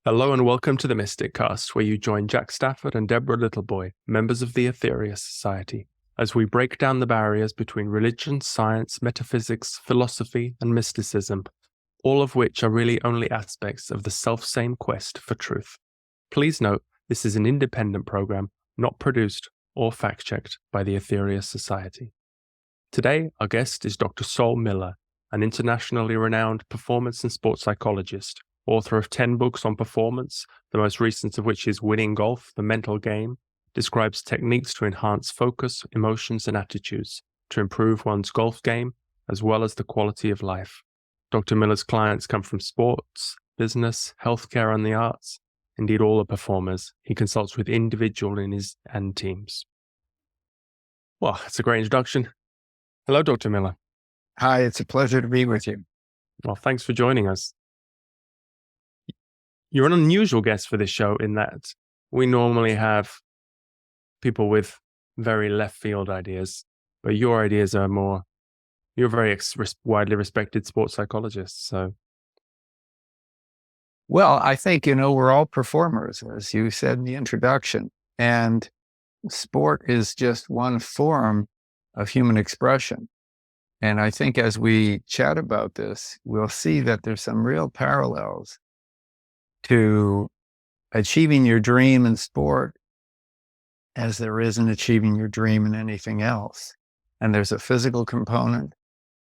Hello and welcome to the Mysticast, where you join Jack Stafford and Deborah Littleboy, members of the Aetherius Society, as we break down the barriers between religion, science, metaphysics, philosophy, and mysticism, all of which are really only aspects of the self-same quest for truth. Please note, this is an independent program, not produced or fact-checked by the Aetherius Society. Today, our guest is Dr. Saul Miller, an internationally renowned performance and sports psychologist, author of 10 books on performance, the most recent of which is Winning Golf, The Mental Game, describes techniques to enhance focus, emotions, and attitudes to improve one's golf game, as well as the quality of life. Dr. Miller's clients come from sports, business, healthcare, and the arts. Indeed, all are performers. He consults with individuals and teams. Well, that's a great introduction. Hello, Dr. Miller. Hi, it's a pleasure to be with you. Well, thanks for joining us. You're an unusual guest for this show in that we normally have people with very left field ideas, but your ideas are more, you're a very widely respected sports psychologist. So, well, I think, we're all performers, as you said in the introduction, and sport is just one form of human expression. And I think as we chat about this, we'll see that there's some real parallels to achieving your dream in sport as there is in achieving your dream in anything else. And there's a physical component,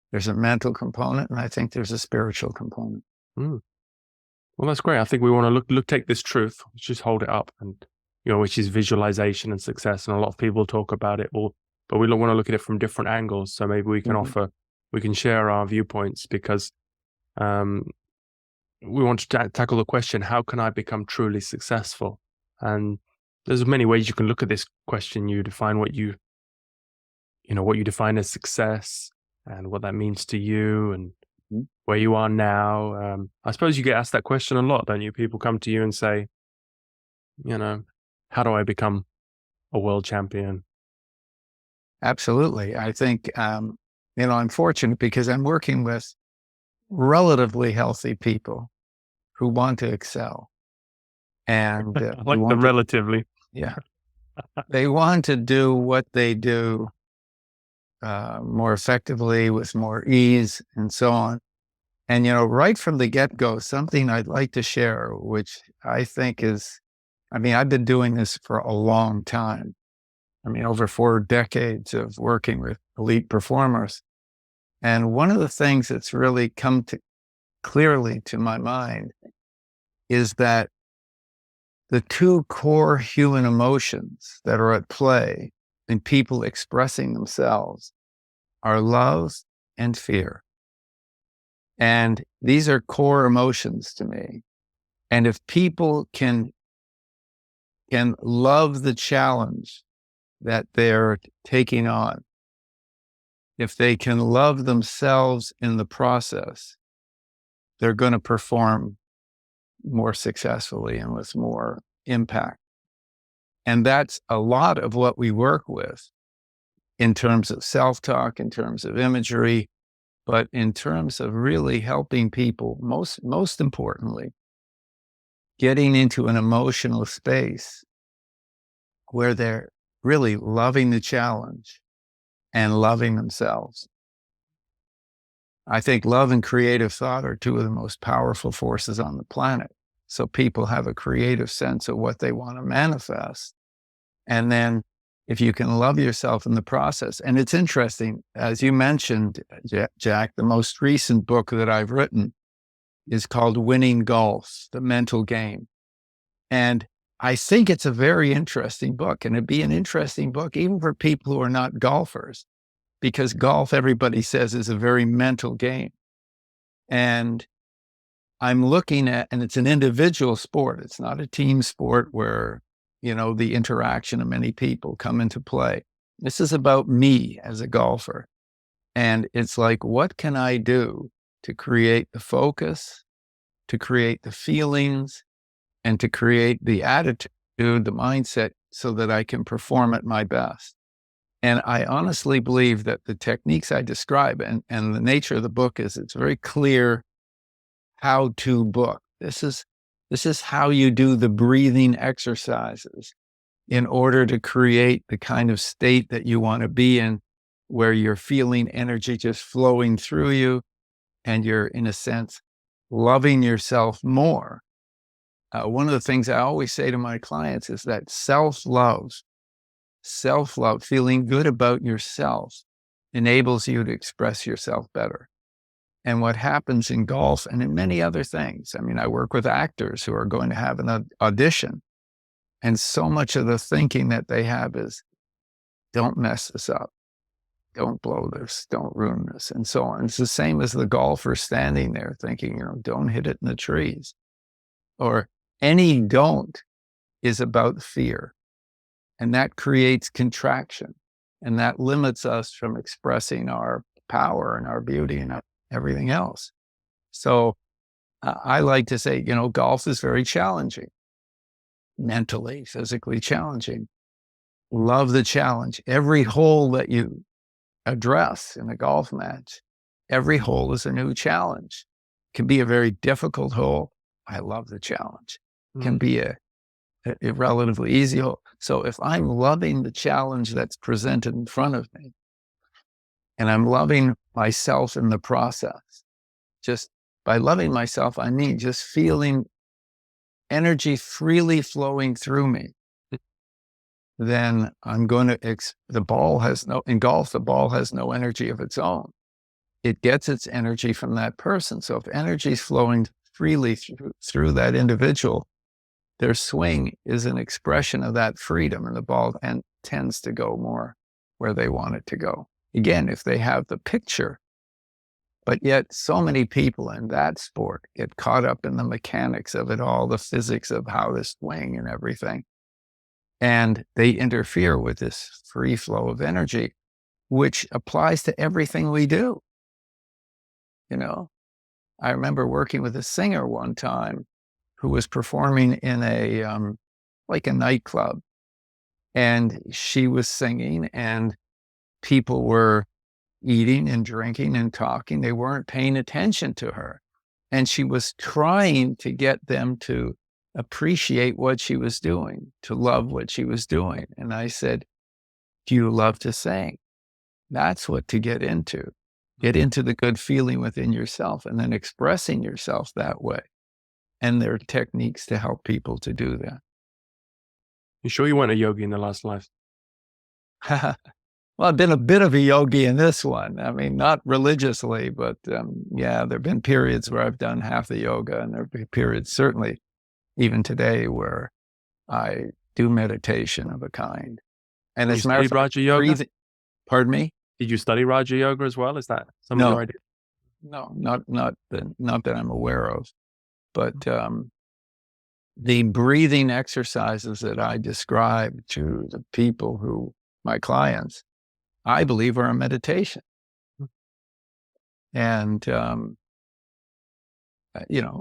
there's a mental component, and I think there's a spiritual component. Well, that's great. I think we want to take this truth, just hold it up, and which is visualization and success. And a lot of people talk about it, but we want to look at it from different angles. So maybe we can we can share our viewpoints, because we want to tackle the question, how can I become truly successful? And there's many ways you can look at this question. You define what you define as success and what that means to you and where you are now. I suppose you get asked that question a lot, don't you? People come to you and say, how do I become a world champion? Absolutely. I think, I'm fortunate because I'm working with relatively healthy people who want to excel. And I like the relatively. Yeah. They want to do what they do more effectively, with more ease, and so on. And, right from the get-go, something I'd like to share, which I think I've been doing this for a long time. Over 4 decades of working with elite performers. And one of the things that's really come clearly to my mind is that the 2 core human emotions that are at play in people expressing themselves are love and fear. And these are core emotions to me. And if people can love the challenge that they're taking on, if they can love themselves in the process, they're going to perform more successfully and with more impact. And that's a lot of what we work with in terms of self-talk, in terms of imagery, but in terms of really helping people, most importantly, getting into an emotional space where they're really loving the challenge and loving themselves. I think love and creative thought are 2 of the most powerful forces on the planet. So people have a creative sense of what they want to manifest. And then if you can love yourself in the process, and it's interesting, as you mentioned, Jack, the most recent book that I've written is called Winning Golf, The Mental Game. And I think it's a very interesting book, and it'd be an interesting book even for people who are not golfers, because golf, everybody says, is a very mental game. And I'm looking at, and it's an individual sport. It's not a team sport where, the interaction of many people come into play. This is about me as a golfer. And it's like, what can I do to create the focus, to create the feelings, and to create the attitude, the mindset, so that I can perform at my best? And I honestly believe that the techniques I describe, and the nature of the book is, it's very clear how-to book. This This is how you do the breathing exercises in order to create the kind of state that you want to be in, where you're feeling energy just flowing through you and you're, in a sense, loving yourself more. One of the things I always say to my clients is that self-love, feeling good about yourself, enables you to express yourself better. And what happens in golf and in many other things, I mean, I work with actors who are going to have an audition, and so much of the thinking that they have is, don't mess this up, don't blow this, don't ruin this, and so on. It's the same as the golfer standing there thinking, don't hit it in the trees. Or any don't is about fear. And that creates contraction. And that limits us from expressing our power and our beauty and everything else. So I like to say, golf is very challenging, mentally, physically challenging. Love the challenge. Every hole that you address in a golf match, every hole is a new challenge. It can be a very difficult hole. I love the challenge. It can be a relatively easy hole. So if I'm loving the challenge that's presented in front of me, and I'm loving myself in the process, just by loving myself, I mean just feeling energy freely flowing through me, then I'm going to, in golf, the ball has no energy of its own. It gets its energy from that person. So if energy is flowing freely through that individual, their swing is an expression of that freedom, and the ball tends to go more where they want it to go. Again, if they have the picture. But yet so many people in that sport get caught up in the mechanics of it all, the physics of how to swing and everything. And they interfere with this free flow of energy, which applies to everything we do. I remember working with a singer one time who was performing in a nightclub, and she was singing, and people were eating and drinking and talking. They weren't paying attention to her. And she was trying to get them to appreciate what she was doing, to love what she was doing. And I said, do you love to sing? That's what to get into. Get into the good feeling within yourself and then expressing yourself that way. And there are techniques to help people to do that. You sure you weren't a yogi in the last life? Well, I've been a bit of a yogi in this one. I mean, not religiously, but there have been periods where I've done half the yoga, and there have been periods, certainly even today, where I do meditation of a kind. And Did you study Raja Yoga? Pardon me? Did you study Raja Yoga as well? Is that some of your idea? No, not that I'm aware of. But the breathing exercises that I describe to the people my clients, I believe are a meditation. And,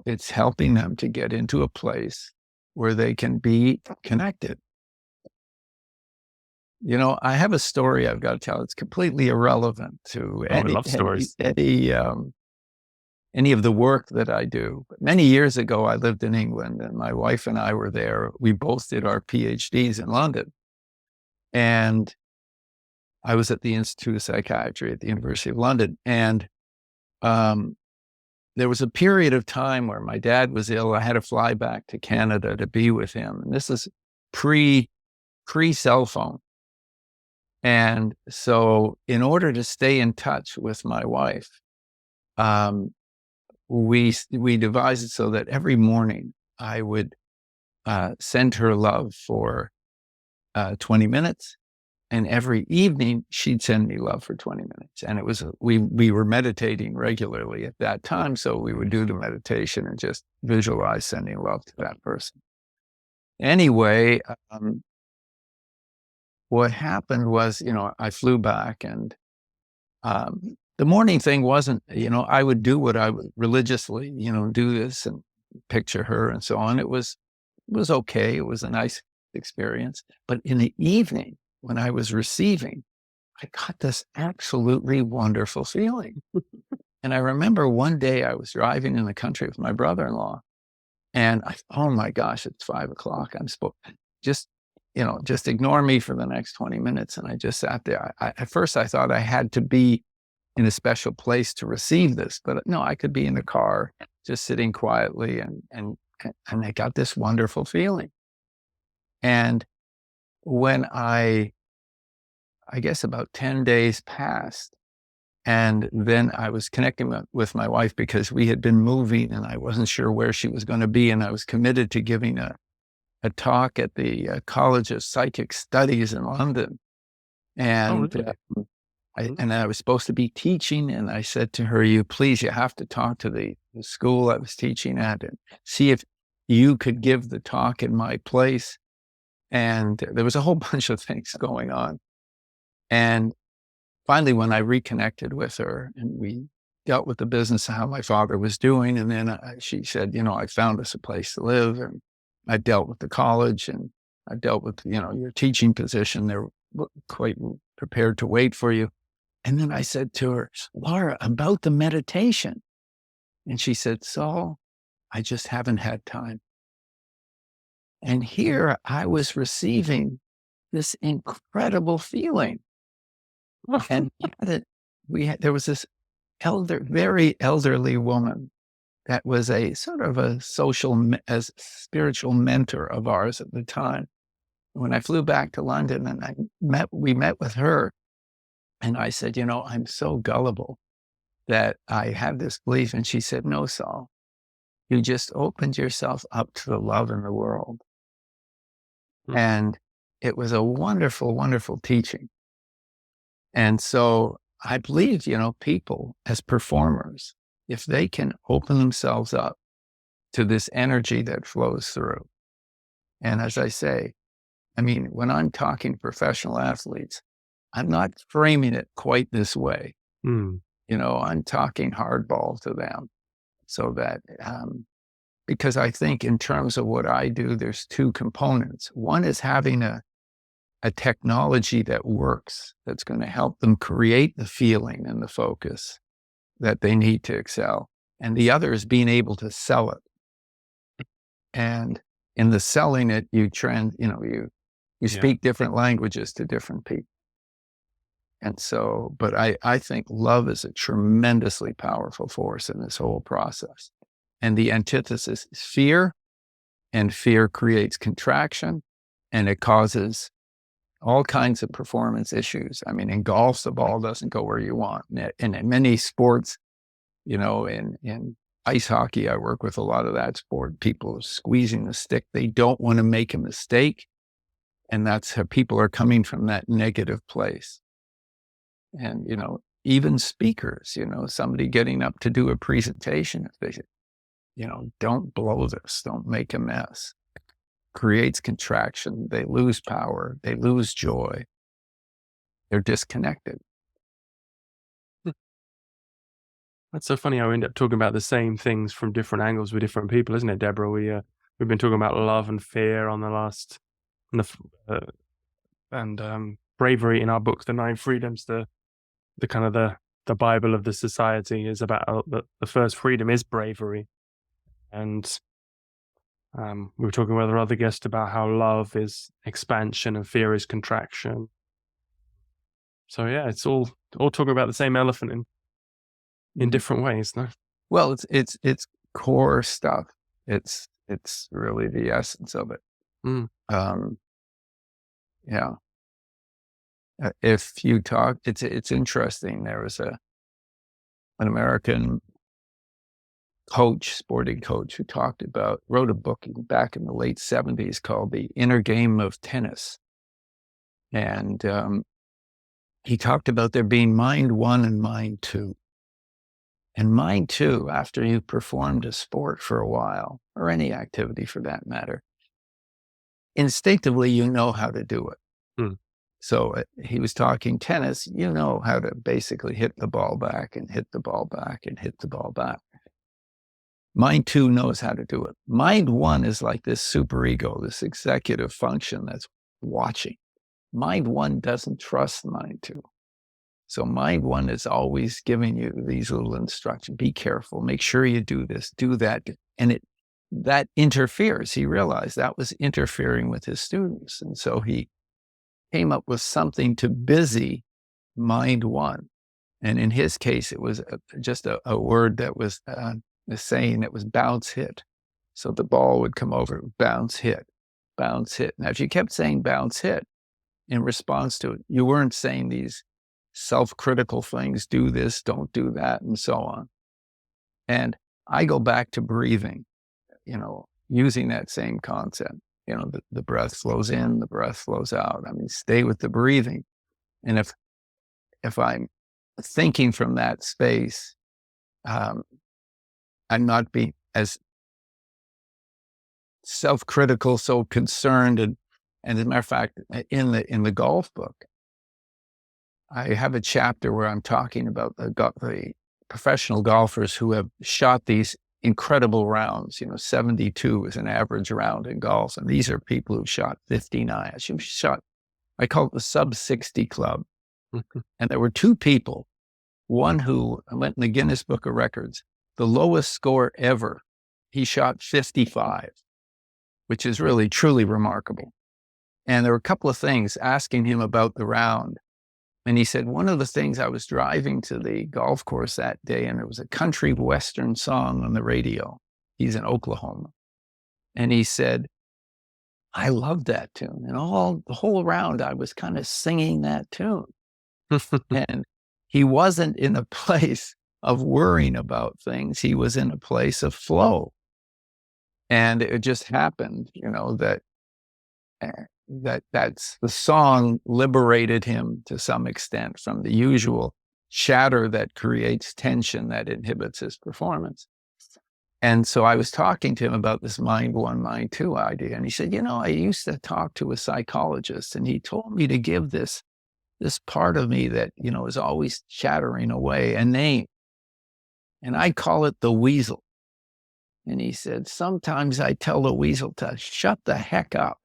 it's helping them to get into a place where they can be connected. I have a story I've got to tell. It's completely irrelevant to I love stories. any of the work that I do. But many years ago, I lived in England, and my wife and I were there. We both did our PhDs in London. And I was at the Institute of Psychiatry at the University of London. And there was a period of time where my dad was ill. I had to fly back to Canada to be with him. And this is pre-cell phone. And so in order to stay in touch with my wife, we devised it so that every morning I would send her love for 20 minutes. And every evening she'd send me love for 20 minutes. And it was, we were meditating regularly at that time. So we would do the meditation and just visualize sending love to that person. Anyway, what happened was, I flew back, and the morning thing wasn't, I would do what I would religiously, do this and picture her and so on. It was okay. It was a nice experience. But in the evening, when I was receiving, I got this absolutely wonderful feeling. And I remember one day I was driving in the country with my brother-in-law, And oh my gosh, it's 5:00. Just, just ignore me for the next 20 minutes. And I just sat there. At first I thought I had to be in a special place to receive this, but no, I could be in the car, just sitting quietly, and I got this wonderful feeling. And when I guess about 10 days passed, and then I was connecting with my wife because we had been moving and I wasn't sure where she was going to be. And I was committed to giving a talk at the College of Psychic Studies in London. And, really? and I was supposed to be teaching. And I said to her, you have to talk to the school I was teaching at and see if you could give the talk in my place. And there was a whole bunch of things going on. And finally, when I reconnected with her and we dealt with the business of how my father was doing, and then she said, I found us a place to live, and I dealt with the college, and I dealt with, your teaching position. They're quite prepared to wait for you. And then I said to her, Laura, about the meditation. And she said, Saul, I just haven't had time. And here I was receiving this incredible feeling. And there was this very elderly woman that was a sort of a spiritual mentor of ours at the time. When I flew back to London and we met with her, and I said, I'm so gullible that I have this belief. And she said, no, Saul, you just opened yourself up to the love in the world. And it was a wonderful, wonderful teaching. And so I believe, people as performers, if they can open themselves up to this energy that flows through. And as I say, when I'm talking to professional athletes, I'm not framing it quite this way. I'm talking hardball to them so that, because I think in terms of what I do, there's two components. One is having a technology that works, that's going to help them create the feeling and the focus that they need to excel. And the other is being able to sell it. And in the selling it, you speak different languages to different people. And so, but I think love is a tremendously powerful force in this whole process. And the antithesis is fear, and fear creates contraction, and it causes all kinds of performance issues. In golf, the ball doesn't go where you want. And in many sports, in ice hockey, I work with a lot of that sport. People are squeezing the stick. They don't want to make a mistake. And that's how people are coming from that negative place. And, even speakers, somebody getting up to do a presentation, if they say, don't blow this, don't make a mess. Creates contraction. They lose power. They lose joy. They're disconnected. That's so funny how we end up talking about the same things from different angles with different people, isn't it, Deborah? We've been talking about love and fear on and bravery in our book, The 9 Freedoms. The kind of the Bible of the society is about the first freedom is bravery, and we were talking with our other guest about how love is expansion and fear is contraction. So yeah, it's all talking about the same elephant in different ways, no? Well, it's core stuff. It's really the essence of it. Yeah. If you talk, it's interesting. There was an American sporting coach who wrote a book back in the late 70s called The Inner Game of Tennis. And he talked about there being mind one and mind two. And mind two, after you've performed a sport for a while, or any activity for that matter, instinctively, how to do it. So he was talking tennis, how to basically hit the ball back and hit the ball back and hit the ball back. Mind two knows how to do it. Mind one is like this superego, this executive function that's watching. Mind one doesn't trust mind two. So mind one is always giving you these little instructions. Be careful. Make sure you do this, do that. And that interferes. He realized that was interfering with his students. And so he came up with something to busy mind one. And in his case, it was just a word that was a saying that was bounce hit. So the ball would come over, bounce hit, bounce hit. Now, if you kept saying bounce hit in response to it, you weren't saying these self-critical things, do this, don't do that, and so on. And I go back to breathing, using that same concept. The breath flows in, the breath flows out. I mean, stay with the breathing. And if I'm thinking from that space, I'm not being as self-critical, so concerned. And as a matter of fact, in the golf book, I have a chapter where I'm talking about the professional golfers who have shot these incredible rounds. 72 is an average round in golf. And these are people who shot 59. I call it the sub 60 club. And there were two people, one who went in the Guinness Book of Records, the lowest score ever. He shot 55, which is really, truly remarkable. And there were a couple of things asking him about the round. And he said, one of the things, I was driving to the golf course that day, and there was a country western song on the radio. He's in Oklahoma. And he said, I loved that tune. And the whole round, I was kind of singing that tune. And he wasn't in a place of worrying about things. He was in a place of flow. And it just happened, that's the song liberated him to some extent from the usual chatter that creates tension that inhibits his performance. And so I was talking to him about this mind one, mind two idea. And he said, I used to talk to a psychologist, and he told me to give this part of me that, is always chattering away a name. And I call it the weasel. And he said, sometimes I tell the weasel to shut the heck up,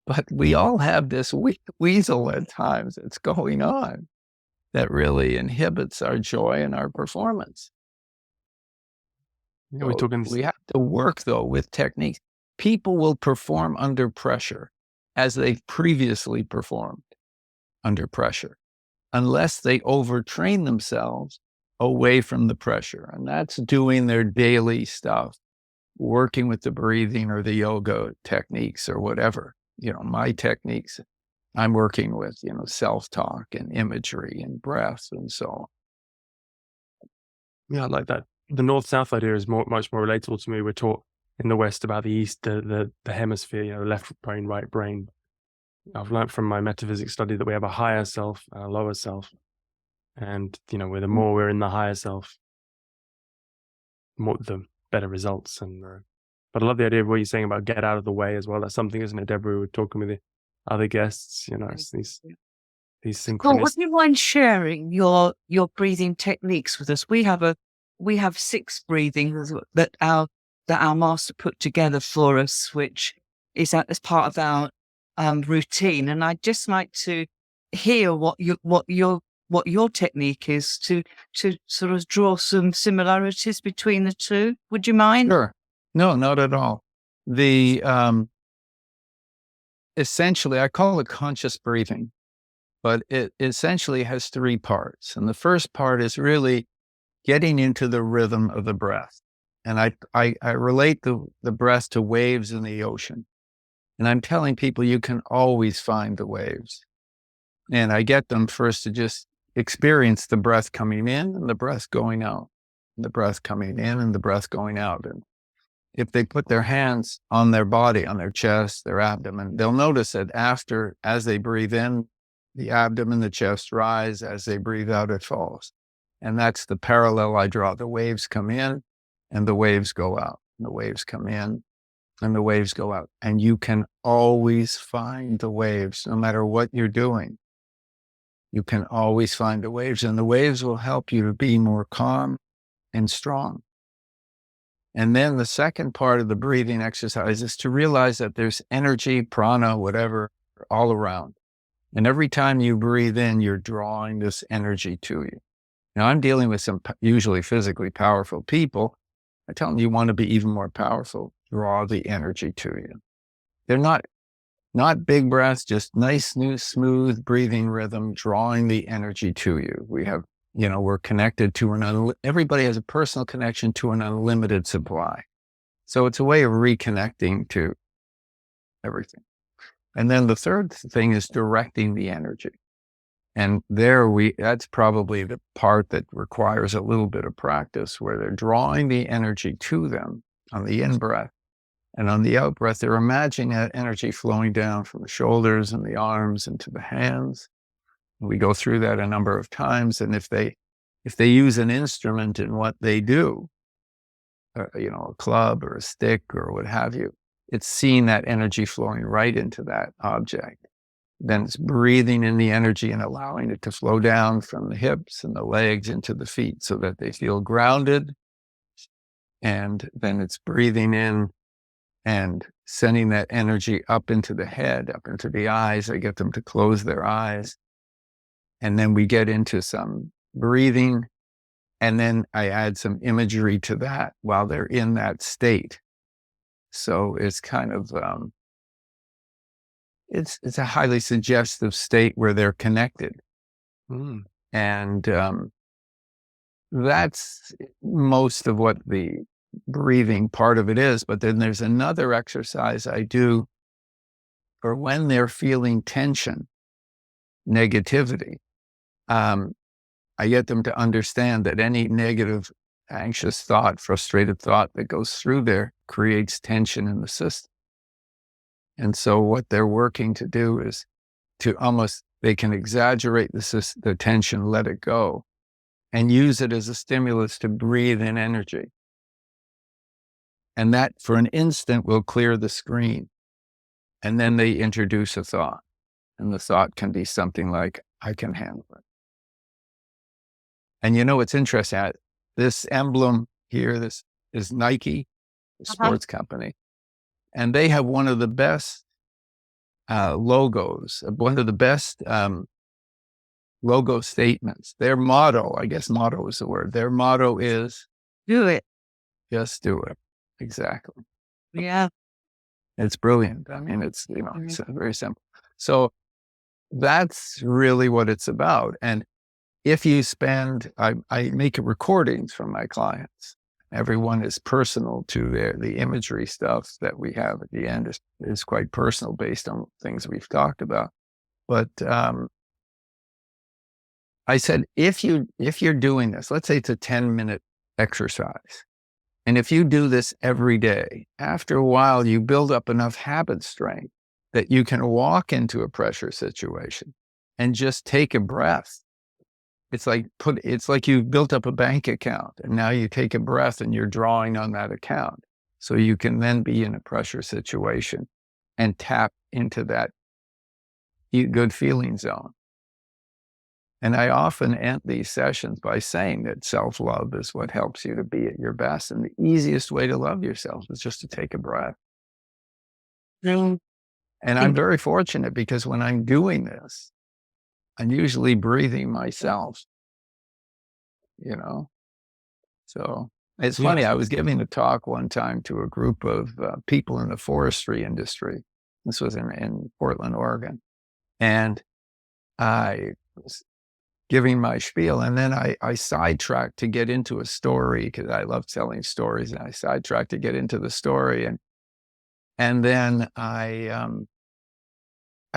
But we all have this weasel at times that's going on that really inhibits our joy and our performance. Yeah, we have to work, though, with techniques. People will perform under pressure as they've previously performed under pressure, unless they overtrain themselves away from the pressure. And that's doing their daily stuff, working with the breathing or the yoga techniques or whatever. My techniques, I'm working with, self-talk and imagery and breath and so on. Yeah, I like that. The north-south idea is much more relatable to me. We're taught in the West about the East, the hemisphere, left brain, right brain. I've learned from my metaphysics study that we have a higher self and a lower self. And, the more we're in the higher self, the better results. But I love the idea of what you're saying about get out of the way as well. That's something, isn't it, Deborah? We were talking with the other guests, it's these synchronous. Well, would you mind sharing your breathing techniques with us? We have 6 breathings that our master put together for us, which is as part of our routine. And I'd just like to hear what your technique is to sort of draw some similarities between the two. Would you mind? Sure. No, not at all. The essentially, I call it conscious breathing, but it essentially has 3 parts. And the first part is really getting into the rhythm of the breath. And I relate the breath to waves in the ocean. And I'm telling people you can always find the waves. And I get them first to just experience the breath coming in and the breath going out, and the breath coming in and the breath going out. And if they put their hands on their body, on their chest, their abdomen, they'll notice that as they breathe in, the abdomen, the chest rise. As they breathe out, it falls. And that's the parallel I draw. The waves come in and the waves go out. And the waves come in and the waves go out. And you can always find the waves, no matter what you're doing. You can always find the waves, and the waves will help you to be more calm and strong. And then the second part of the breathing exercise is to realize that there's energy, prana, whatever, all around. And every time you breathe in, you're drawing this energy to you. Now, I'm dealing with some usually physically powerful people, I tell them, you want to be even more powerful, draw the energy to you. They're not big breaths, just nice, smooth breathing rhythm, drawing the energy to you. We have, we're connected to everybody has a personal connection to an unlimited supply. So it's a way of reconnecting to everything. And then the third thing is directing the energy. And that's probably the part that requires a little bit of practice, where they're drawing the energy to them on the in-breath. And on the out-breath, they're imagining that energy flowing down from the shoulders and the arms into the hands. We go through that a number of times. And if they use an instrument in what they do, a club or a stick or what have you, it's seeing that energy flowing right into that object. Then it's breathing in the energy and allowing it to flow down from the hips and the legs into the feet so that they feel grounded. And then it's breathing in and sending that energy up into the head, up into the eyes. I get them to close their eyes. And then we get into some breathing. And then I add some imagery to that while they're in that state. So it's kind of, it's a highly suggestive state where they're connected. Mm. And that's most of what the breathing part of it is. But then there's another exercise I do for when they're feeling tension, negativity. I get them to understand that any negative, anxious thought, frustrated thought that goes through there creates tension in the system. And so what they're working to do is they can exaggerate the tension, let it go, and use it as a stimulus to breathe in energy. And that, for an instant, will clear the screen. And then they introduce a thought. And the thought can be something like, I can handle it. And it's interesting. This emblem here, this is Nike, the sports company. And they have one of the best logos, one of the best logo statements. Their motto, I guess motto is the word. Their motto is, Do it. Just do it. Exactly. Yeah. It's brilliant. I mean, it's very simple. So that's really what it's about. And if you I make recordings from my clients. Everyone is personal to the imagery stuff that we have at the end is quite personal based on things we've talked about. But I said, if you're doing this, let's say it's a 10-minute exercise. And if you do this every day, after a while, you build up enough habit strength that you can walk into a pressure situation and just take a breath. It's like you've built up a bank account and now you take a breath and you're drawing on that account. So you can then be in a pressure situation and tap into that good feeling zone. And I often end these sessions by saying that self-love is what helps you to be at your best. And the easiest way to love yourself is just to take a breath. And I'm very fortunate because when I'm doing this, I'm usually breathing myself, So it's funny. I was giving a talk one time to a group of people in the forestry industry. This was in Portland, Oregon. And I was giving my spiel. And then I sidetracked to get into a story because I love telling stories. And I sidetracked to get into the story. And then I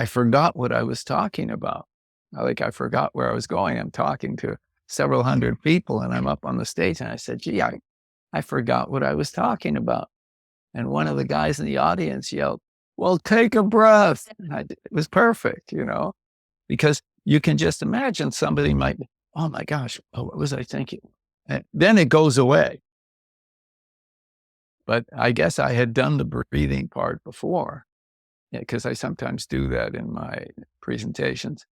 forgot what I was talking about. I forgot where I was going. I'm talking to several hundred people and I'm up on the stage and I said, gee, I forgot what I was talking about. And one of the guys in the audience yelled, well, take a breath. It was perfect, because you can just imagine somebody might, oh my gosh, what was I thinking? And then it goes away. But I guess I had done the breathing part before because I sometimes do that in my presentations.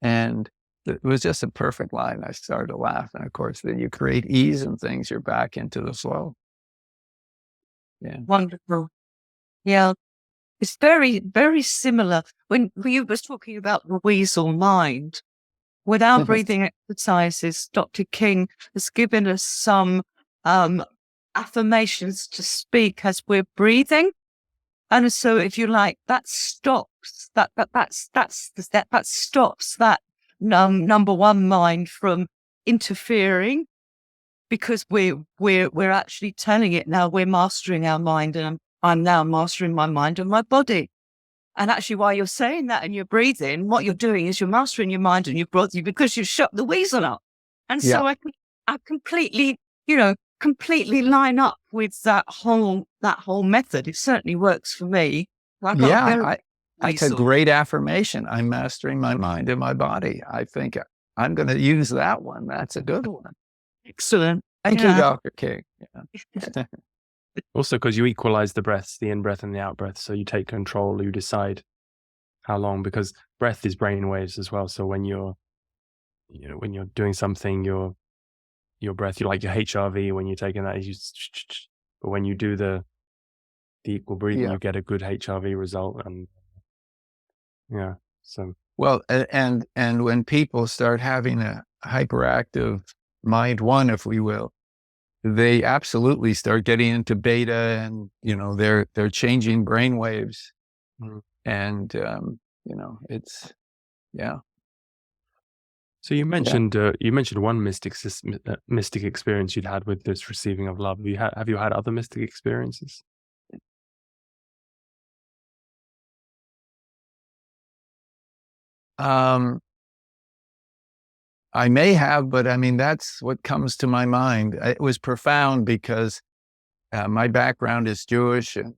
And it was just a perfect line. I started to laugh. And of course, then you create ease and things, you're back into the flow. Yeah. Wonderful. Yeah. It's very, very similar. When you was talking about the weasel mind, with our breathing exercises, Dr. King has given us some affirmations to speak as we're breathing. And so if you like, that stops that stops that number one mind from interfering, because we're actually telling it now we're mastering our mind, and I'm now mastering my mind and my body. And actually, while you're saying that and you're breathing, what you're doing is you're mastering your mind and your body, because you've shut the weasel up. And so I completely, completely line up with that whole method. It certainly works for me. That's a great affirmation. I'm mastering my mind and my body. I think I'm going to use that one. That's a good one. Excellent. Thank you, Dr. King. Yeah. Also, because you equalize the breaths, the in-breath and the out-breath. So you take control, you decide how long, because breath is brain waves as well. So when you're doing something, your breath, you like your HRV, when you're taking that, but when you do the equal breathing, you get a good HRV result. And so. Well, and when people start having a hyperactive mind one, if we will, they absolutely start getting into beta, and they're changing brain waves, and it's So you mentioned one mystic experience you'd had with this receiving of love. Have you had other mystic experiences? I may have, but I mean, that's what comes to my mind. It was profound because my background is Jewish, and,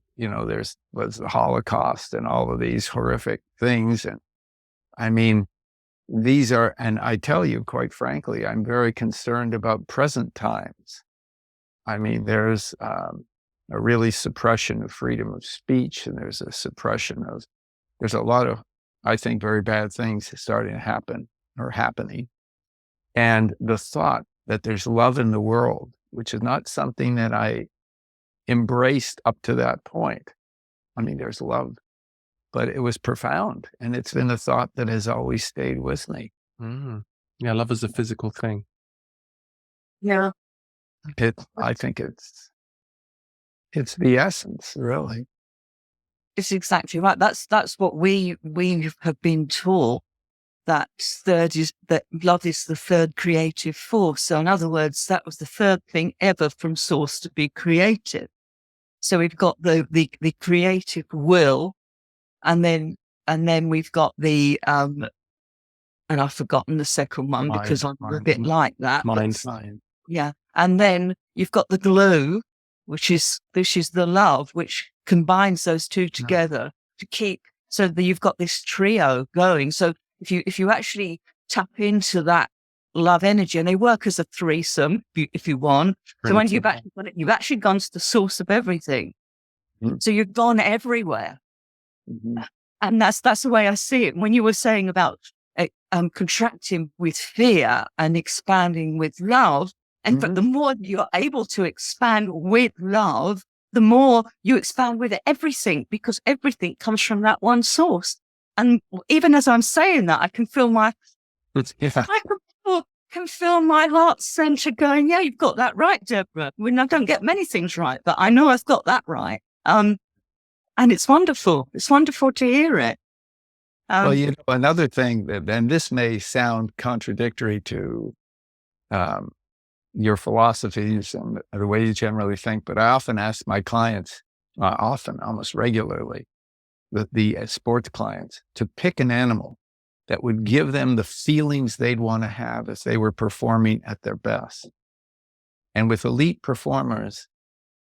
was the Holocaust and all of these horrific things. And I mean, and I tell you, quite frankly, I'm very concerned about present times. I mean, there's a really suppression of freedom of speech, and there's a lot of, I think, very bad things starting to happen or happening. And the thought that there's love in the world, which is not something that I embraced up to that point. I mean, there's love, but it was profound. And it's been a thought that has always stayed with me. Yeah, love is a physical thing. Yeah. I think it's the essence, really. It's exactly right. That's what we have been taught. That love is the third creative force. So in other words, that was the third thing ever from source to be created. So we've got the creative will, and then we've got the and I've forgotten the second one because I'm a bit like that. Mind. Yeah. And then you've got the glue, which is the love, which combines those two together to keep, so that you've got this trio going. So if you actually tap into that love energy, and they work as a threesome, if you want. So when you've actually gone to the source of everything. So you've gone everywhere. And that's the way I see it. When you were saying about contracting with fear and expanding with love, but the more you're able to expand with love, the more you expand with everything, because everything comes from that one source. And even as I'm saying that, I can feel I can feel my heart center going, yeah, you've got that right, Deborah. I mean, I don't get many things right, but I know I've got that right. And it's wonderful. It's wonderful to hear it. Well, another thing and this may sound contradictory to your philosophies and the way you generally think, but I often ask my clients, almost regularly, the sports clients, to pick an animal that would give them the feelings they'd want to have if they were performing at their best. And with elite performers,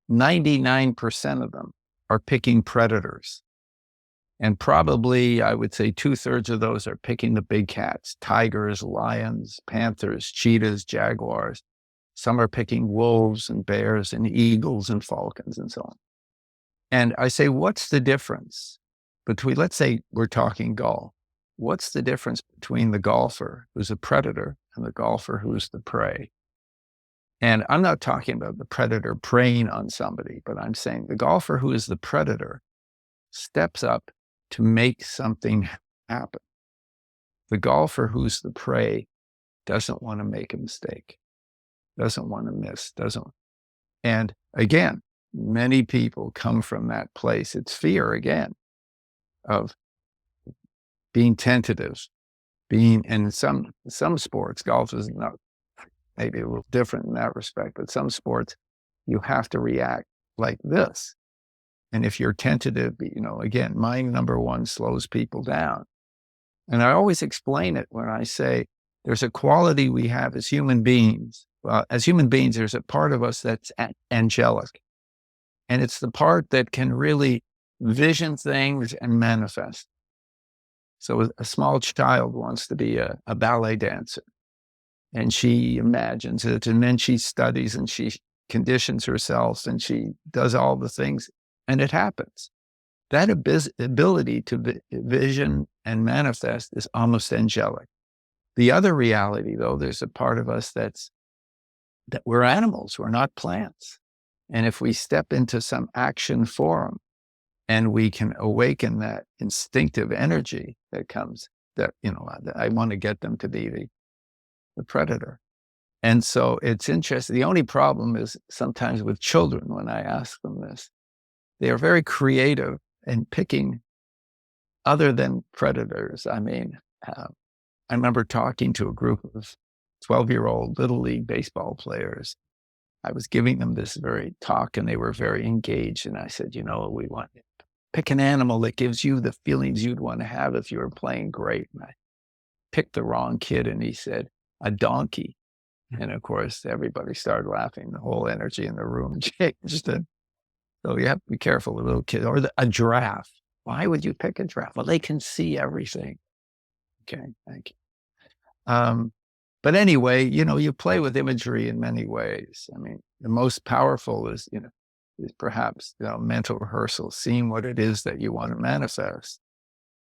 99% of them are picking predators. And probably, I would say 2/3 of those are picking the big cats: tigers, lions, panthers, cheetahs, jaguars. Some are picking wolves and bears and eagles and falcons and so on. And I say, what's the difference between, let's say we're talking golf. What's the difference between the golfer who's a predator and the golfer who's the prey? And I'm not talking about the predator preying on somebody, but I'm saying the golfer who is the predator steps up to make something happen. The golfer who's the prey doesn't want to make a mistake, doesn't want to miss, And again, many people come from that place. It's fear again of being tentative, being, and some sports, golf is not maybe a little different in that respect, but some sports, you have to react like this. And if you're tentative, again, mind number one slows people down. And I always explain it when I say there's a quality we have as human beings. As human beings, there's a part of us that's angelic. And it's the part that can really vision things and manifest. So a small child wants to be a ballet dancer. And she imagines it, and then she studies and she conditions herself and she does all the things, and it happens. That ability to vision and manifest is almost angelic. The other reality, though, there's a part of us that we're animals, we're not plants. And if we step into some action forum and we can awaken that instinctive energy that comes, that I want to get them to be the predator. And so it's interesting. The only problem is sometimes with children, when I ask them this, they are very creative in picking other than predators. I mean, I remember talking to a group of 12-year-old Little League baseball players. I was giving them this very talk and they were very engaged. And I said, we want to pick an animal that gives you the feelings you'd want to have if you were playing great. And I picked the wrong kid and he said, a donkey. And of course, everybody started laughing. The whole energy in the room changed. So you have to be careful with little kids. Or a giraffe. Why would you pick a giraffe? Well, they can see everything. Okay, thank you. But anyway, you play with imagery in many ways. I mean, the most powerful is perhaps mental rehearsal, seeing what it is that you want to manifest,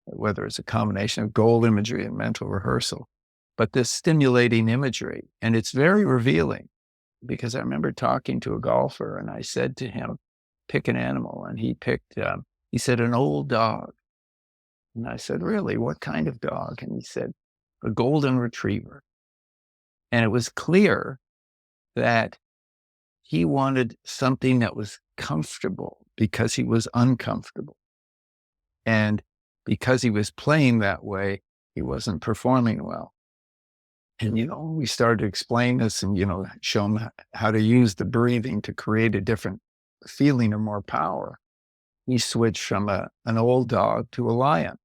whether it's a combination of goal imagery and mental rehearsal. But this stimulating imagery, and it's very revealing, because I remember talking to a golfer and I said to him, pick an animal. And he picked, he said, an old dog. And I said, really, what kind of dog? And he said, a golden retriever. And it was clear that he wanted something that was comfortable because he was uncomfortable. And because he was playing that way, he wasn't performing well. And, we started to explain this and, show him how to use the breathing to create a different feeling or more power. He switched from an old dog to a lion,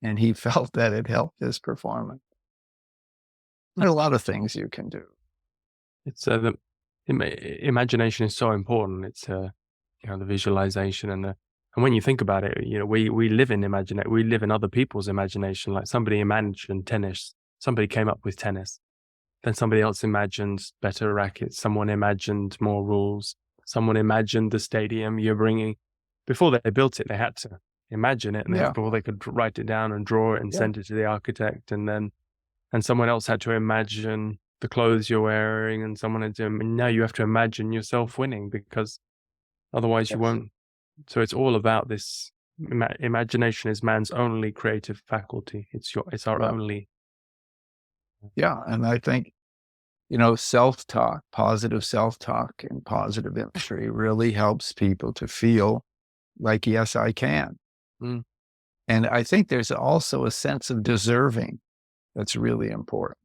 and he felt that it helped his performance. There are a lot of things you can do. It's the imagination is so important. It's the visualization and when you think about it, we live in imagination. We live in other people's imagination. Like somebody imagined tennis. Somebody came up with tennis. Then somebody else imagined better rackets. Someone imagined more rules. Someone imagined the stadium you're bringing. Before they built it, they had to imagine it. And before they could write it down and draw it and send it to the architect. And someone else had to imagine the clothes you're wearing. And someone had to, and now you have to imagine yourself winning, because otherwise you won't. So it's all about this. Imagination is man's only creative faculty. It's our only. Yeah. And I think, self-talk, positive self-talk and positive imagery really helps people to feel like, yes, I can. Mm. And I think there's also a sense of deserving that's really important.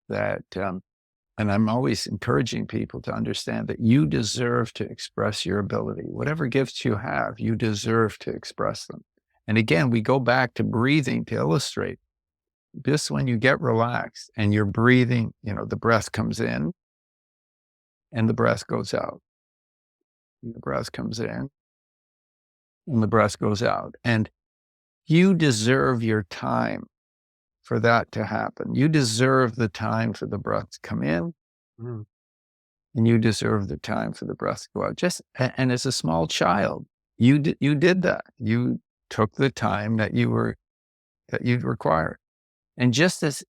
That, and I'm always encouraging people to understand that you deserve to express your ability. Whatever gifts you have, you deserve to express them. And again, we go back to breathing to illustrate. Just when you get relaxed and you're breathing, the breath comes in and the breath goes out. And the breath comes in and the breath goes out. And you deserve your time for that to happen. You deserve the time for the breath to come in, and you deserve the time for the breath to go out. And as a small child, you did that. You took the time that you required. And just as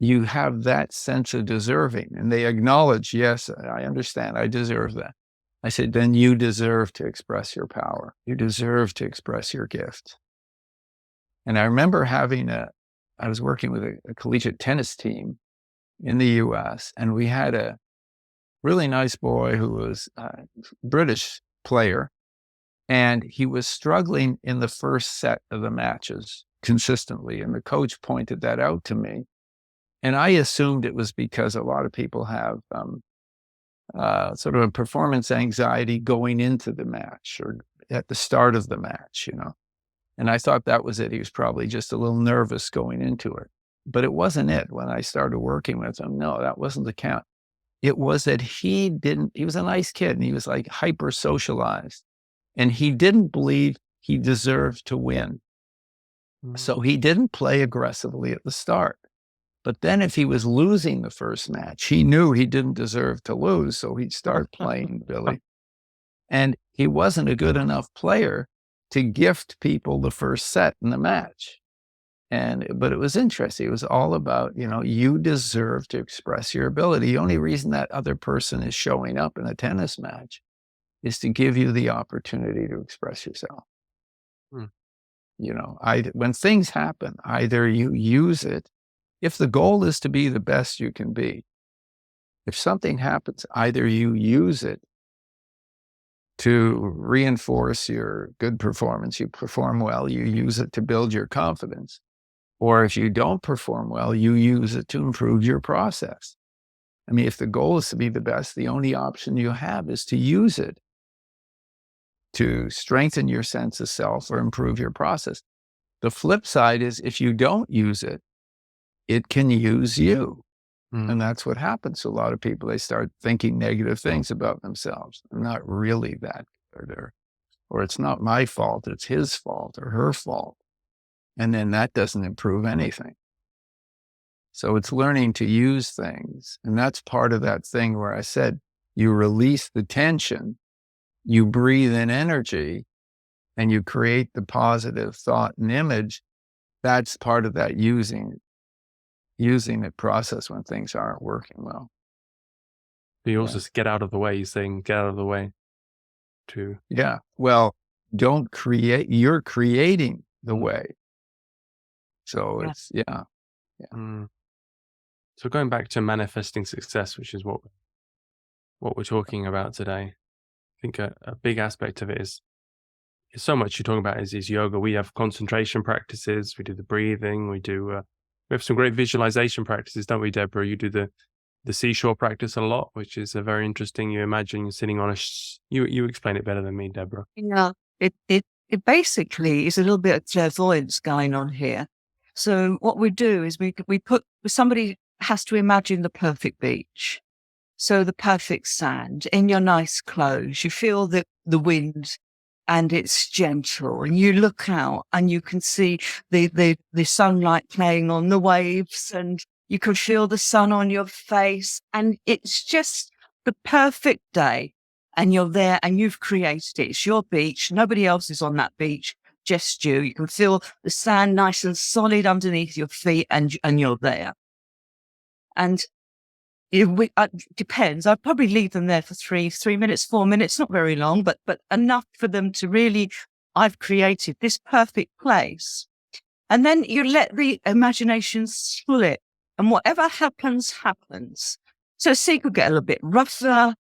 you have that sense of deserving, and they acknowledge, yes, I understand, I deserve that. I said, then you deserve to express your power. You deserve to express your gift. And I remember I was working with a collegiate tennis team in the US, and we had really nice boy who was a British player. And he was struggling in the first set of the matches consistently. And the coach pointed that out to me. And I assumed it was because a lot of people have sort of a performance anxiety going into the match or at the start of the match, you know. And I thought that was it. He was probably just a little nervous going into it. But it wasn't it. When I started working with him, no, that wasn't the count. It was that he was a nice kid and he was like hyper socialized. And he didn't believe he deserved to win. So he didn't play aggressively at the start. But then if he was losing the first match, he knew he didn't deserve to lose. So he'd start playing Billy. And he wasn't a good enough player to gift people the first set in the match. But it was interesting. It was all about, you know, you deserve to express your ability. The only reason that other person is showing up in a tennis match is to give you the opportunity to express yourself. You know, when things happen, either you use it, if the goal is to be the best you can be, if something happens, either you use it to reinforce your good performance, you perform well, you use it to build your confidence, or if you don't perform well, you use it to improve your process. I mean, if the goal is to be the best, the only option you have is to use it to strengthen your sense of self or improve your process. The flip side is if you don't use it, it can use you. And that's what happens to a lot of people. They start thinking negative things about themselves. I'm not really that good, or it's not my fault, it's his fault or her fault. And then that doesn't improve anything. So it's learning to use things. And that's part of that thing where I said, you release the tension, you breathe in energy, and you create the positive thought and image. That's part of that using it process when things aren't working well. You also get out of the way. You're saying get out of the way too. Yeah. Well, don't create, you're creating the way. So it's, So going back to manifesting success, which is what we're talking about today, I think a big aspect of it is so much you're talking about is yoga. We have concentration practices. We do the breathing. We have some great visualization practices, don't we, Deborah? You do the seashore practice a lot, which is a very interesting. You imagine you're sitting on you explain it better than me, Deborah. Yeah, it basically is a little bit of clairvoyance going on here. So what we do is somebody has to imagine the perfect beach. So the perfect sand in your nice clothes. You feel the wind and it's gentle, and you look out and you can see the sunlight playing on the waves, and you can feel the sun on your face, and it's just the perfect day. And you're there and you've created it. It's your beach. Nobody else is on that beach, just you. You can feel the sand nice and solid underneath your feet, and you're there. And it depends. I'd probably leave them there for 3 minutes, 4 minutes, not very long, but enough for them to really, I've created this perfect place. And then you let the imagination split, and whatever happens, happens. So sea could get a little bit rougher.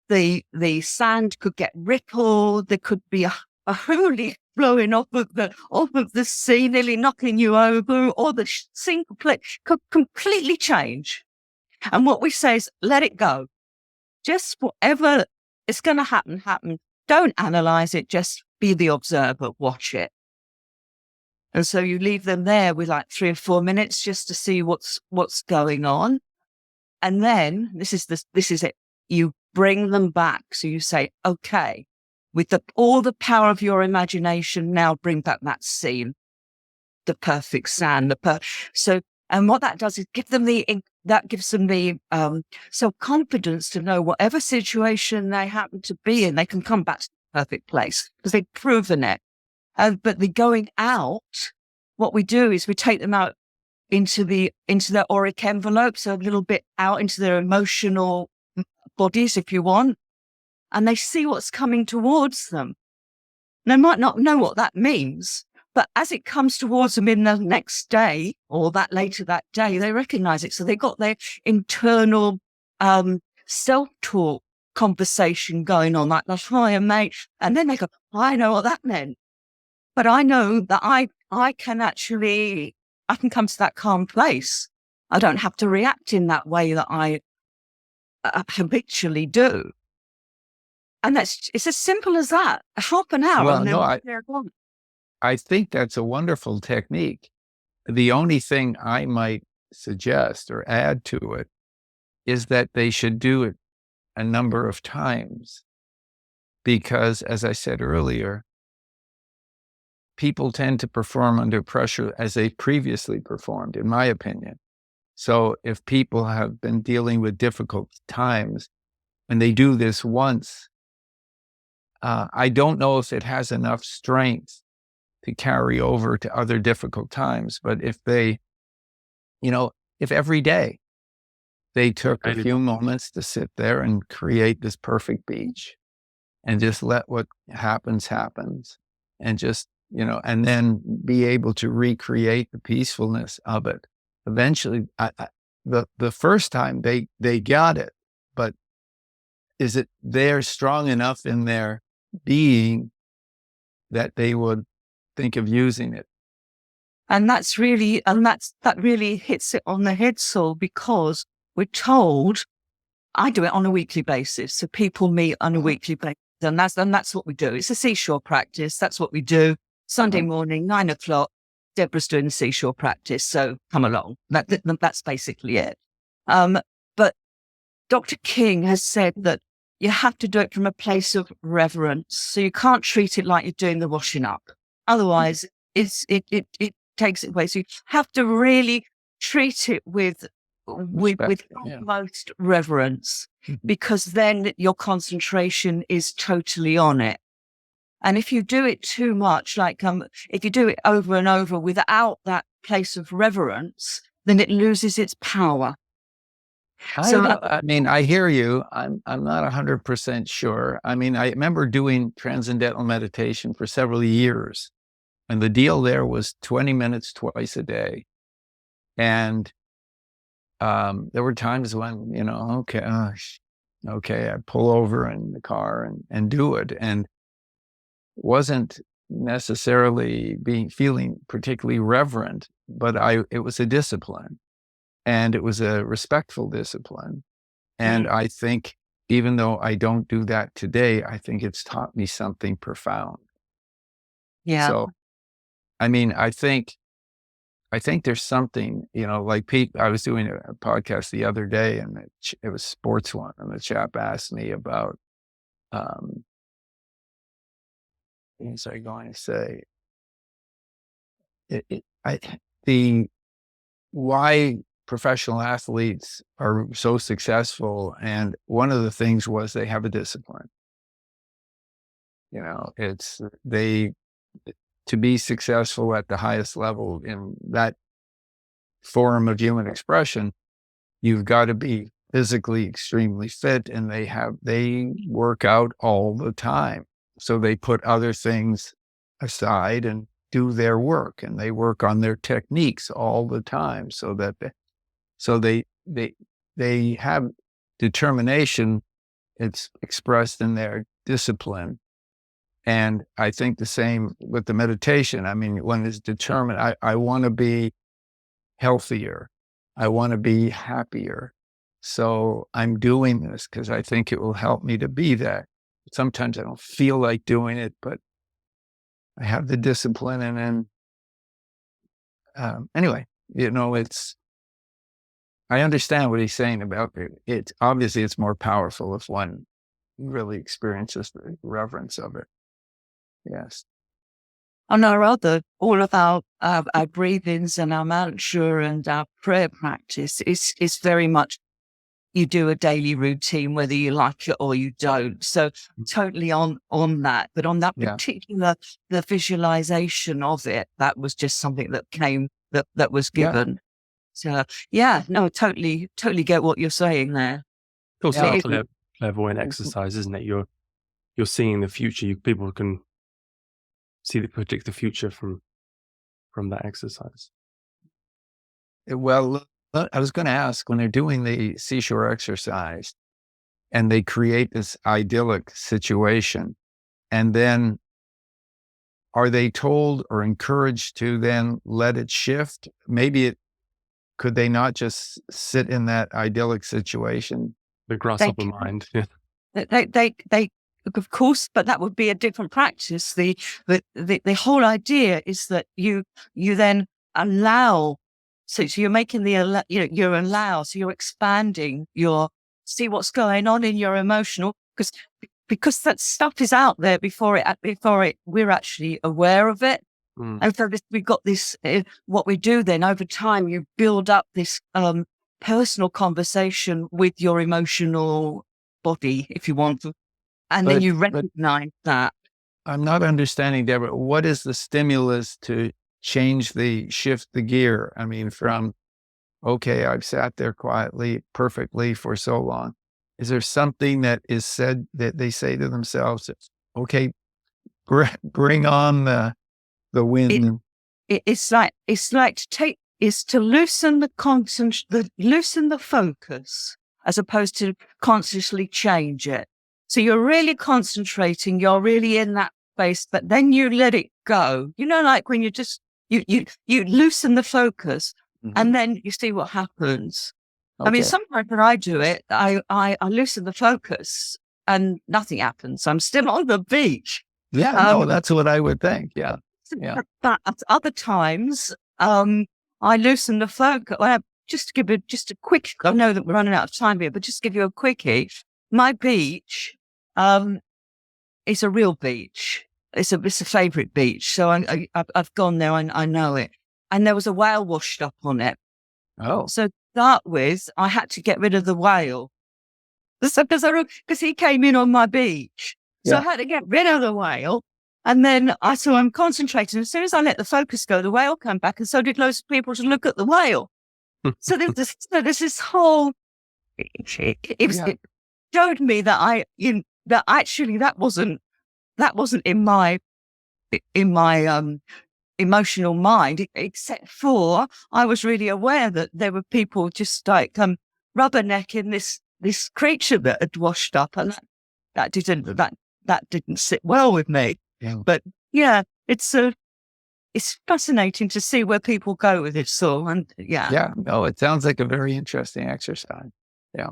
The sand could get rippled. There could be a hurley blowing off of the sea, nearly knocking you over, or the scene could completely change. And what we say is, let it go. Just whatever is going to happen. Don't analyze it. Just be the observer. Watch it. And so you leave them there with like 3 or 4 minutes just to see what's going on. And then this is it. You bring them back. So you say, okay, with all the power of your imagination, now bring back that scene, the perfect sand, and what that does is gives them the self-confidence to know whatever situation they happen to be in, they can come back to the perfect place because they've proven it. But the going out, what we do is we take them out into their auric envelope, so a little bit out into their emotional bodies, if you want, and they see what's coming towards them. They might not know what that means, but as it comes towards them in the next day or that later that day, they recognize it. So they got their internal self-talk conversation going on, like, hi, mate. And then they go, I know what that meant. But I know that I can come to that calm place. I don't have to react in that way that I habitually do. And it's as simple as that. Half an hour. Well, and then no, they're gone. I think that's a wonderful technique. The only thing I might suggest or add to it is that they should do it a number of times. Because, as I said earlier, people tend to perform under pressure as they previously performed, in my opinion. So if people have been dealing with difficult times and they do this once, I don't know if it has enough strength to carry over to other difficult times. But if they, if every day they took a few moments to sit there and create this perfect beach and just let what happens, and just, and then be able to recreate the peacefulness of it. Eventually, the first time they got it, but is it they're strong enough in their being that they would think of using it? And that really hits it on the head, Saul, because we're told, I do it on a weekly basis. So people meet on a weekly basis, and that's what we do. It's a seashore practice. That's what we do. Sunday morning, 9:00, Deborah's doing the seashore practice. So come along. That's basically it. But Dr. King has said that you have to do it from a place of reverence. So you can't treat it like you're doing the washing up. Otherwise, it takes it away. So you have to really treat it with utmost reverence, because then your concentration is totally on it. And if you do it too much, like if you do it over and over without that place of reverence, then it loses its power. I hear you. I'm not 100% sure. I remember doing transcendental meditation for several years, and the deal there was 20 minutes twice a day. And there were times when, okay, I pull over in the car and do it, and wasn't necessarily feeling particularly reverent, but it was a discipline. And it was a respectful discipline. And I think, even though I don't do that today, I think it's taught me something profound. Yeah. So, I think there's something, like Pete, I was doing a podcast the other day, and it was sports one, and the chap asked me about, what was I going to say? Why professional athletes are so successful, and one of the things was they have a discipline. It's to be successful at the highest level in that form of human expression, you've got to be physically extremely fit, and they work out all the time. So they put other things aside and do their work, and they work on their techniques all the time, so they have determination. It's expressed in their discipline. And I think the same with the meditation. When it's determined, I want to be healthier. I want to be happier. So I'm doing this because I think it will help me to be that. Sometimes I don't feel like doing it, but I have the discipline. And then, anyway, I understand what he's saying about it. It's obviously it's more powerful if one really experiences the reverence of it. Yes. On all of our breathings and our mantra and our prayer practice is very much, you do a daily routine, whether you like it or you don't. So totally on that. But on that particular, the visualization of it, that was just something that came, that was given. So totally get what you're saying there. It's also a clairvoyant exercise, isn't it? You're seeing the future. People can predict the future from that exercise. Well, I was going to ask, when they're doing the seashore exercise, and they create this idyllic situation. And then are they told or encouraged to then let it shift? Could they not just sit in that idyllic situation? The grasshopper mind. Yeah. They of course, but that would be a different practice. The whole idea is that you then allow. So you're making you're allow. So you're expanding see what's going on in your emotional, because that stuff is out there before we're actually aware of it. And so we've got this, what we do then over time, you build up this personal conversation with your emotional body, if you want to, and then you recognize that. I'm not understanding, Deborah, what is the stimulus to shift the gear? I mean, from, okay, I've sat there quietly, perfectly for so long. Is there something that is said that they say to themselves, okay, bring on the wind? It's like to loosen loosen the focus as opposed to consciously change it. So you're really concentrating, you're really in that space, but then you let it go. Like when you loosen the focus, and then you see what happens. Okay. I mean, sometimes when I do it, I loosen the focus and nothing happens. I'm still on the beach. Yeah, no, that's what I would think. Yeah. Yeah. But at other times, I loosen the focus. Well, just to give it just a quick, I know that we're running out of time here, but just to give you a quickie. My beach, is a real beach. It's a favorite beach. So I've gone there. I know it. And there was a whale washed up on it. Oh. So to start with, I had to get rid of the whale. Because he came in on my beach. So I had to get rid of the whale. And then I'm concentrating. As soon as I let the focus go, the whale came back, and so did loads of people to look at the whale. So there's this whole. It showed me that that actually that wasn't in my emotional mind, except for I was really aware that there were people just like rubbernecking this creature that had washed up, and that didn't sit well with me. Yeah. But yeah, it's fascinating to see where people go with it, Saul. And yeah, no, it sounds like a very interesting exercise. Yeah.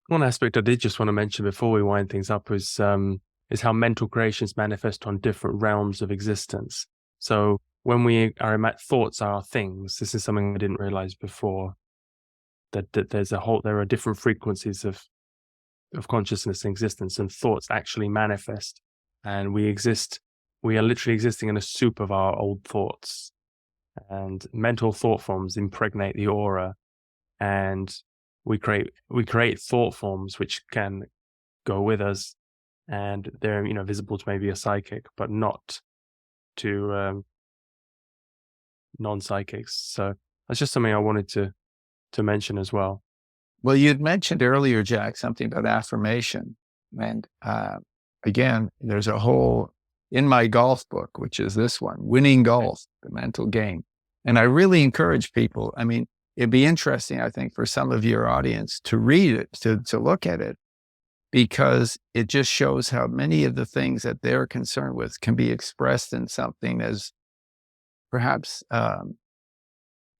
One aspect I did just want to mention before we wind things up is how mental creations manifest on different realms of existence. So when we are thoughts are things, this is something I didn't realize before, that there are different frequencies of consciousness and existence, and thoughts actually manifest. And we are literally existing in a soup of our old thoughts, and mental thought forms impregnate the aura, and we create thought forms which can go with us, and they're visible to maybe a psychic, but not to non-psychics. So that's just something I wanted to mention as well. Well, you'd mentioned earlier, Jack, something about affirmation, and again, there's a whole in my golf book, which is this one, Winning Golf, the Mental Game. And I really encourage people. I mean, it'd be interesting, I think, for some of your audience to read it, to look at it, because it just shows how many of the things that they're concerned with can be expressed in something as perhaps out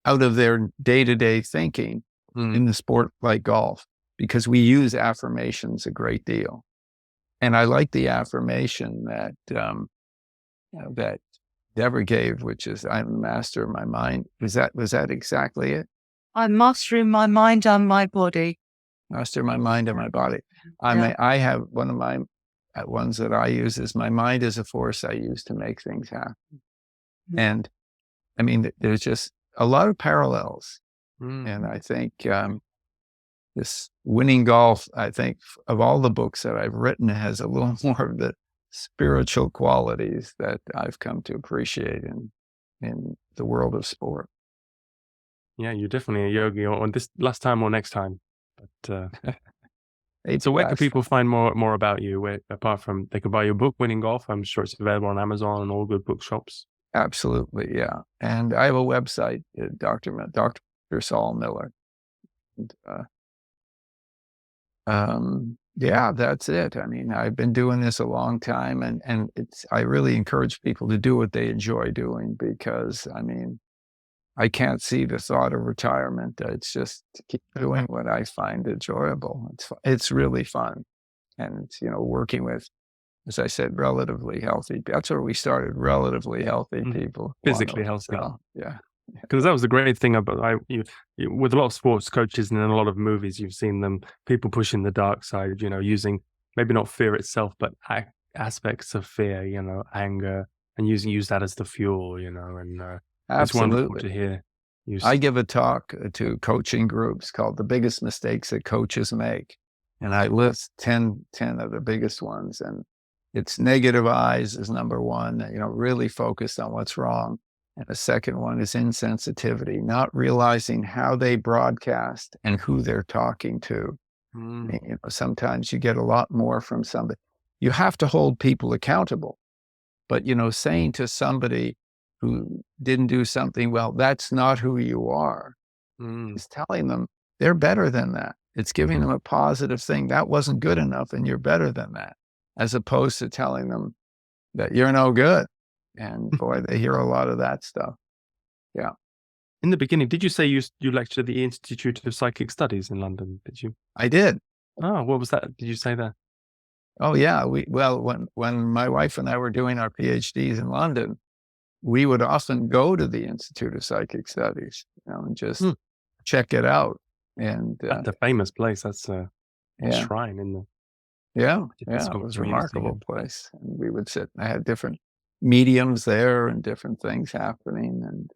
of their day-to-day thinking in the sport like golf, because we use affirmations a great deal. And I like the affirmation that that Deborah gave, which is, "I'm a master of my mind." Was that exactly it? I'm mastering my mind and my body. Master my mind and my body. I have one of my ones that I use is, "My mind is a force I use to make things happen." And I mean, there's just a lot of parallels. And I think this Winning Golf, I think of all the books that I've written, has a little more of the spiritual qualities that I've come to appreciate in the world of sport. Yeah, you're definitely a yogi on this last time or next time. But so where can people find more about you? Apart from, they can buy your book, Winning Golf. I'm sure it's available on Amazon and all good bookshops. Absolutely, yeah. And I have a website, Dr. Saul Miller. And, Yeah, that's it. I mean, I've been doing this a long time, and I really encourage people to do what they enjoy doing, because I mean, I can't see the thought of retirement. It's just to keep doing what I find enjoyable. It's really fun. And, working with, as I said, relatively healthy. That's where we started, relatively healthy people. Physically healthy. So, yeah. Because that was the great thing about with a lot of sports coaches and in a lot of movies, you've seen people pushing the dark side, using maybe not fear itself, but aspects of fear, anger, and use that as the fuel, and it's wonderful to hear. I give a talk to coaching groups called The Biggest Mistakes That Coaches Make. And I list 10 of the biggest ones. And it's negative eyes is number one, really focused on what's wrong. And the second one is insensitivity, not realizing how they broadcast and who they're talking to. Sometimes you get a lot more from somebody. You have to hold people accountable. But, saying to somebody who didn't do something well, that's not who you are, is telling them they're better than that. It's giving them a positive thing. That wasn't good enough, and you're better than that, as opposed to telling them that you're no good. And boy, they hear a lot of that stuff. Yeah. In the beginning, did you say you lectured at the Institute of Psychic Studies in London? Did you? I did. Oh, what was that? Did you say that? Oh, yeah. When my wife and I were doing our PhDs in London, we would often go to the Institute of Psychic Studies, and just check it out. And the famous place, that's a shrine in the. Yeah, it was a remarkable place. And we would sit, I had different mediums there and different things happening. And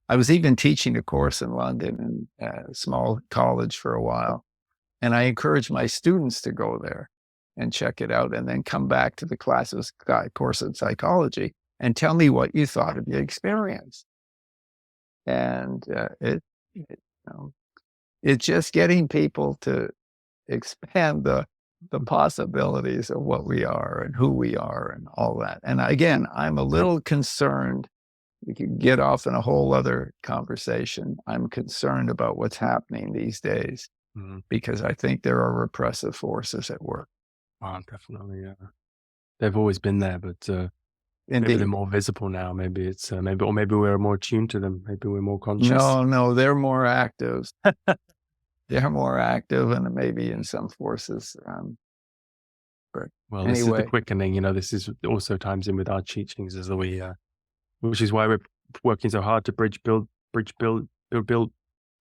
I was even teaching a course in London in a small college for a while. And I encouraged my students to go there and check it out, and then come back to the course in psychology and tell me what you thought of the experience. And it's just getting people to expand the possibilities of what we are and who we are and all that. And again, I'm a little concerned. We could get off in a whole other conversation. I'm concerned about what's happening these days, because I think there are repressive forces at work. Oh, definitely, yeah. They've always been there, but maybe they're more visible now. Maybe it's maybe we're more attuned to them. Maybe we're more conscious. No, they're more active. They're more active, and maybe in some forces. But well, anyway. This is the quickening. This is also times in with our teachings as we, which is why we're working so hard to build.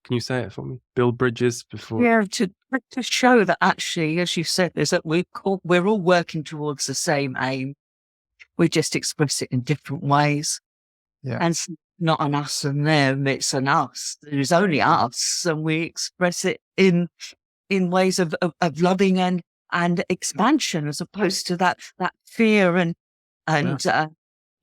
Can you say it for me? Build bridges before. Yeah, to show that actually, as you said, is that we're all working towards the same aim. We just express it in different ways. Yeah. And it's not an us and them, it's an us. There's only us, and we express it in ways of loving and expansion, as opposed to that fear and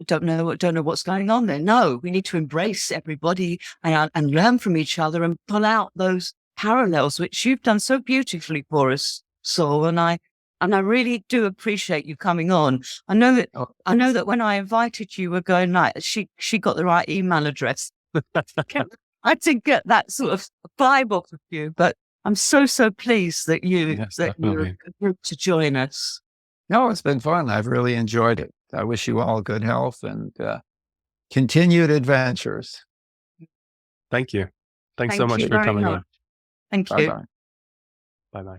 don't know what's going on there. No, we need to embrace everybody and learn from each other and pull out those parallels, which you've done so beautifully for us, Saul. And I really do appreciate you coming on. I know that when I invited you, we're going like, she got the right email address. I didn't get that sort of vibe off of you, but I'm so pleased that you're agreed to join us. No, it's been fun. I've really enjoyed it. I wish you all good health and continued adventures. Thank you. Thanks so much for coming on. Thank you. Bye-bye. Bye-bye.